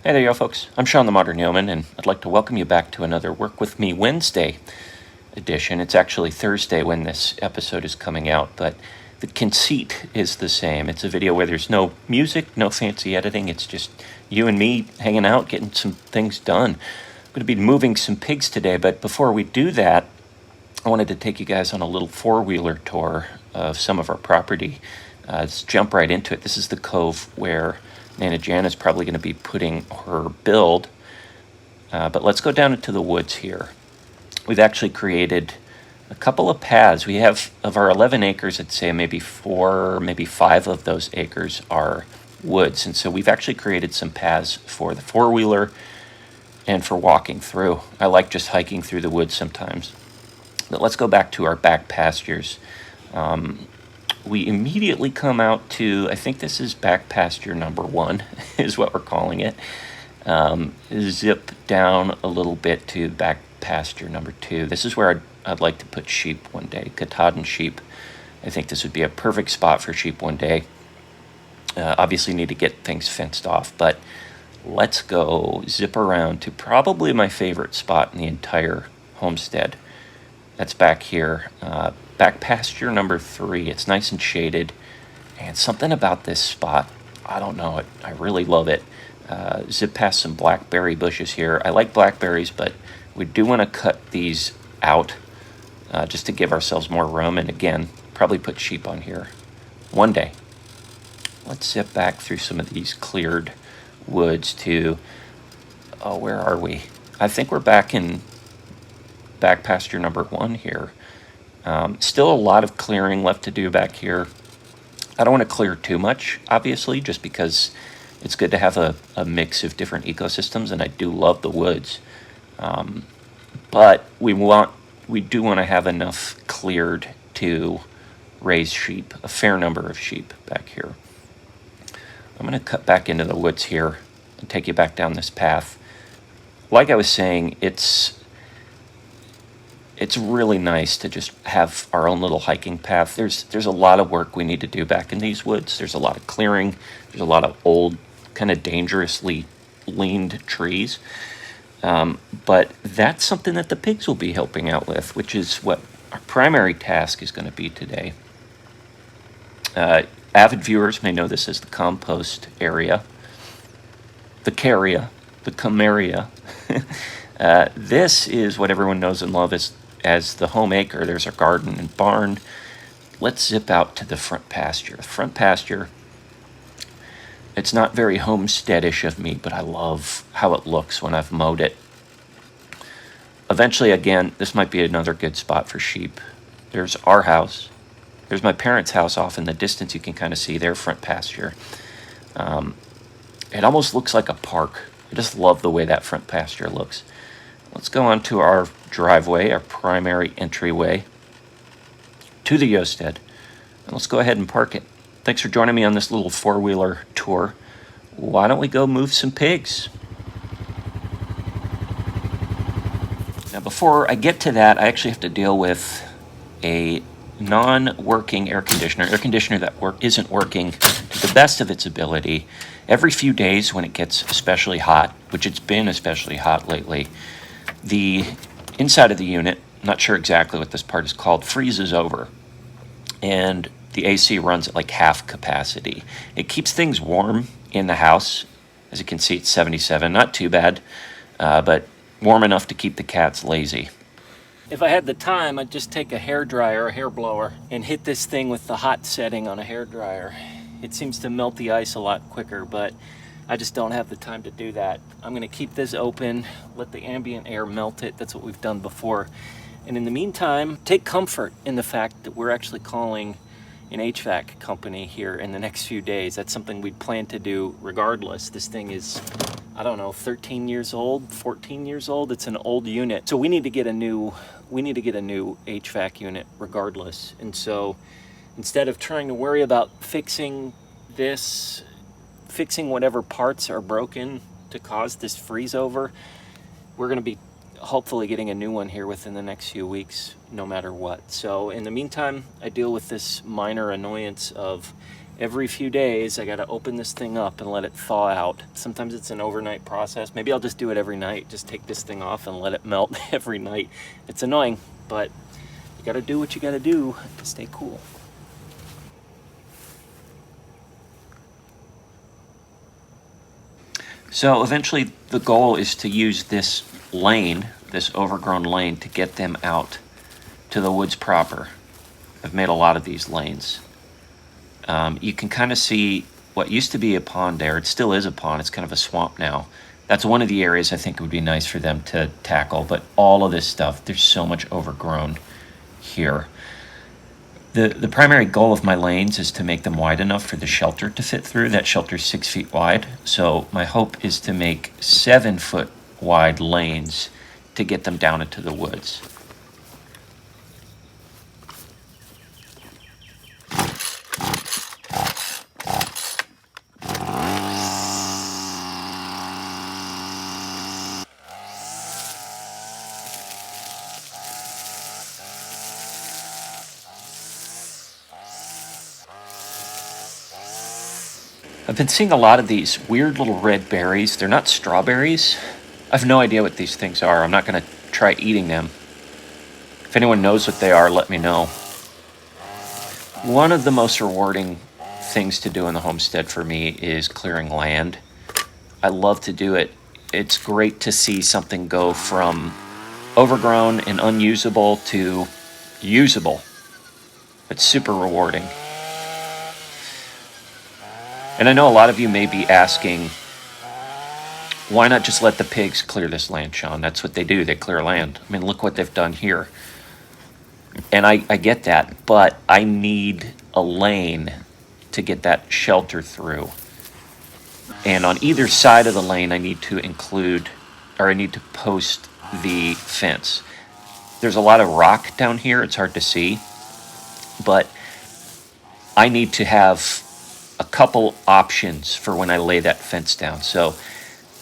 Hey there, yo folks. I'm Sean the Modern Yeoman, and I'd like to welcome you back to another Work With Me Wednesday edition. It's actually Thursday when this episode is coming out, but the conceit is the same. It's a video where there's no music, no fancy editing. It's just you and me hanging out, getting some things done. I'm going to be moving some pigs today, but before we do that, I wanted to take you guys on a little four-wheeler tour of some of our property. Let's jump right into it. This is the cove where Nana Jan is probably going to be putting her build. But let's go down into the woods here. We've actually created a couple of paths. We have, of our 11 acres, I'd say maybe 4, maybe 5 of those acres are woods. And so we've actually created some paths for the four-wheeler and for walking through. I like just hiking through the woods sometimes. But let's go back to our back pastures. We immediately come out to, I think this is back pasture number 1, is what we're calling it. Zip down a little bit to back pasture number 2. This is where I'd like to put sheep one day, Katahdin sheep. I think this would be a perfect spot for sheep one day. Obviously need to get things fenced off, but let's go zip around to probably my favorite spot in the entire homestead. That's back here, back pasture number 3. It's nice and shaded, and something about this spot, I don't know, I really love it. Zip past some blackberry bushes here. I like blackberries, but we do want to cut these out just to give ourselves more room, and again, probably put sheep on here one day. Let's zip back through some of these cleared woods to, where are we? I think we're back in back pasture number 1 here. Still a lot of clearing left to do back here. I don't want to clear too much, obviously, just because it's good to have a mix of different ecosystems, and I do love the woods. But we do want to have enough cleared to raise sheep, a fair number of sheep back here. I'm going to cut back into the woods here and take you back down this path. Like I was saying, it's really nice to just have our own little hiking path. There's a lot of work we need to do back in these woods. There's a lot of clearing. There's a lot of old, kind of dangerously leaned trees. But that's something that the pigs will be helping out with, which is what our primary task is going to be today. Avid viewers may know this as the compost area, the caria, the comaria. This is what everyone knows and loves as the home acre. There's our garden and barn. Let's zip out to the front pasture. The front pasture, it's not very homesteadish of me, but I love how it looks when I've mowed it. Eventually, again, this might be another good spot for sheep. There's our house. There's my parents' house off in the distance. You can kind of see their front pasture. It almost looks like a park. I just love the way that front pasture looks. Let's go on to our driveway, our primary entryway to the Yosted. And let's go ahead and park it. Thanks for joining me on this little four-wheeler tour. Why don't we go move some pigs? Now, before I get to that, I actually have to deal with a non-working air conditioner that isn't working to the best of its ability. Every few days when it gets especially hot, which it's been especially hot lately, the inside of the unit, not sure exactly what this part is called, freezes over. And the AC runs at like half capacity. It keeps things warm in the house. As you can see, it's 77, not too bad, but warm enough to keep the cats lazy. If I had the time, I'd just take a hairdryer, a hair blower, and hit this thing with the hot setting on a hairdryer. It seems to melt the ice a lot quicker, but I just don't have the time to do that. I'm going to keep this open, let the ambient air melt it. That's what we've done before. And in the meantime, take comfort in the fact that we're actually calling an HVAC company here in the next few days. That's something we'd plan to do regardless. This thing is, I don't know, 13 years old, 14 years old. It's an old unit. So we need to get a new HVAC unit regardless. And so instead of trying to worry about fixing whatever parts are broken to cause this freeze over, we're going to be hopefully getting a new one here within the next few weeks, no matter what. So in the meantime, I deal with this minor annoyance of every few days I gotta open this thing up and let it thaw out. Sometimes it's an overnight process. Maybe I'll just do it every night. Just take this thing off and let it melt every night. It's annoying, but you gotta do what you gotta do to stay cool. So eventually the goal is to use this lane, this overgrown lane, to get them out to the woods proper. I've made a lot of these lanes. You can kind of see what used to be a pond there. It still is a pond. It's kind of a swamp now. That's one of the areas I think it would be nice for them to tackle. But all of this stuff, there's so much overgrown here. The primary goal of my lanes is to make them wide enough for the shelter to fit through. That shelter's 6 feet wide. So my hope is to make 7-foot wide lanes to get them down into the woods. I've been seeing a lot of these weird little red berries. They're not strawberries. I have no idea what these things are. I'm not going to try eating them. If anyone knows what they are, let me know. One of the most rewarding things to do in the homestead for me is clearing land. I love to do it. It's great to see something go from overgrown and unusable to usable. It's super rewarding. And I know a lot of you may be asking, why not just let the pigs clear this land, Sean? That's what they do. They clear land. I mean, look what they've done here. And I get that, but I need a lane to get that shelter through. And on either side of the lane, I need to post the fence. There's a lot of rock down here. It's hard to see. But I need to have a couple options for when I lay that fence down. So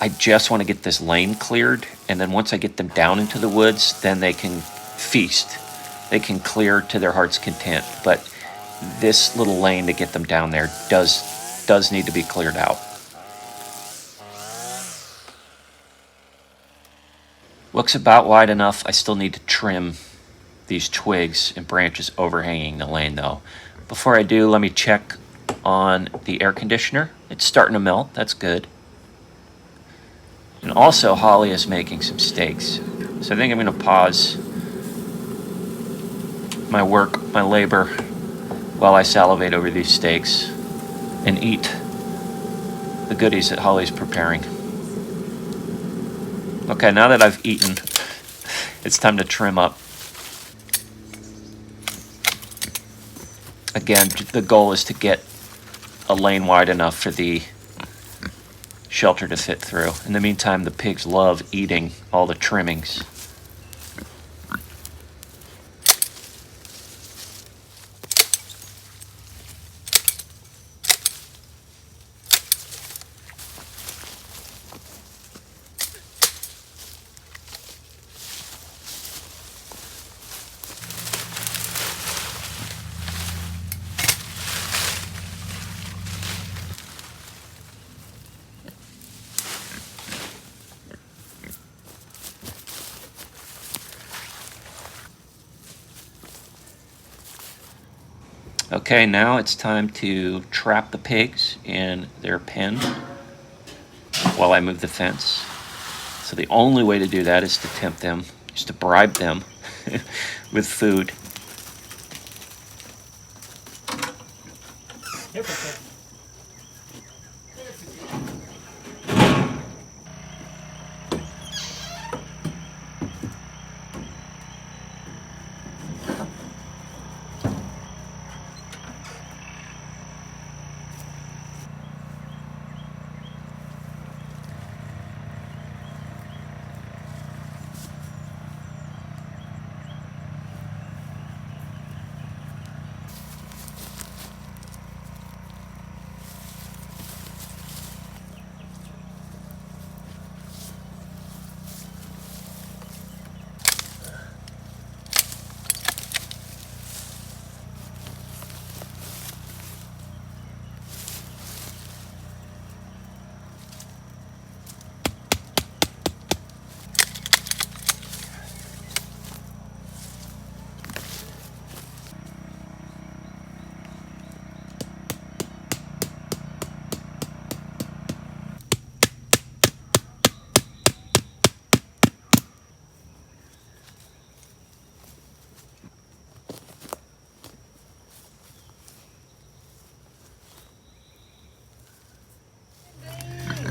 I just want to get this lane cleared, and then once I get them down into the woods, then they can feast. They can clear to their heart's content. But this little lane to get them down there does need to be cleared out. Looks about wide enough. I still need to trim these twigs and branches overhanging the lane though. Before I do, let me check on the air conditioner. It's starting to melt. That's good. And also, Holly is making some steaks. So I think I'm going to pause my work, my labor, while I salivate over these steaks and eat the goodies that Holly's preparing. Okay, now that I've eaten, it's time to trim up. Again, the goal is to get a lane wide enough for the shelter to fit through. In the meantime, the pigs love eating all the trimmings. Okay, now it's time to trap the pigs in their pen while I move the fence. So the only way to do that is to tempt them, is to bribe them with food.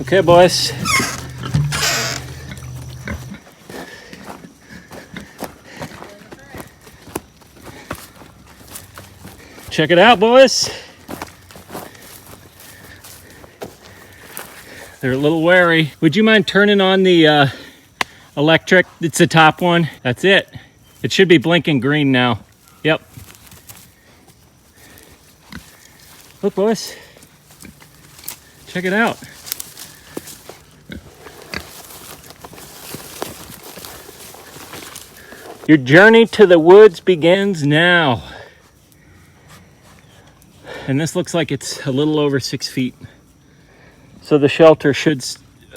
Okay, boys. Check it out, boys. They're a little wary. Would you mind turning on the electric? It's the top one. That's it. It should be blinking green now. Yep. Look, boys. Check it out. Your journey to the woods begins now. And this looks like it's a little over 6 feet. So the shelter should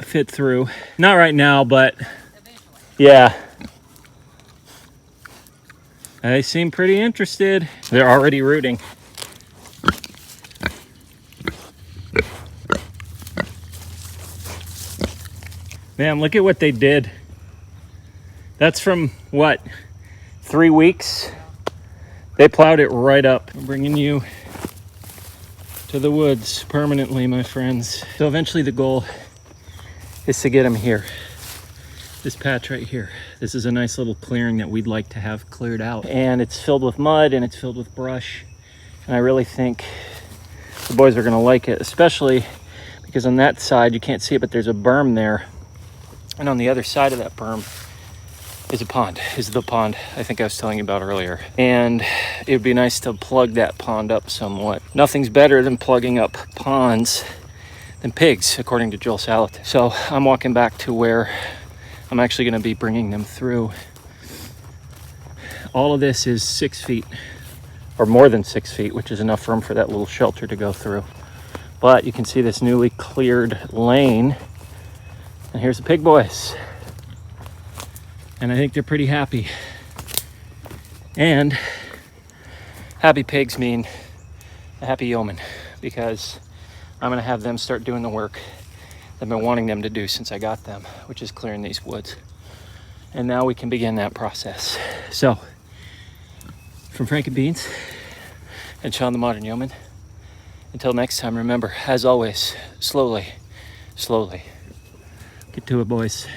fit through. Not right now, but yeah. They seem pretty interested. They're already rooting. Man, look at what they did. That's from what, 3 weeks? They plowed it right up. I'm bringing you to the woods permanently, my friends. So eventually the goal is to get them here. This patch right here. This is a nice little clearing that we'd like to have cleared out. And it's filled with mud and it's filled with brush. And I really think the boys are gonna like it, especially because on that side, you can't see it, but there's a berm there. And on the other side of that berm is a pond, is the pond I think I was telling you about earlier. And it would be nice to plug that pond up somewhat. Nothing's better than plugging up ponds than pigs, according to Joel Salatin. So I'm walking back to where I'm actually gonna be bringing them through. All of this is 6 feet, or more than 6 feet, which is enough room for that little shelter to go through. But you can see this newly cleared lane. And here's the pig boys. And I think they're pretty happy. And happy pigs mean a happy yeoman, because I'm gonna have them start doing the work I've been wanting them to do since I got them, which is clearing these woods. And now we can begin that process. So, from Frank and Beans and Sean the Modern Yeoman, until next time, remember, as always, slowly, slowly. Get to it, boys.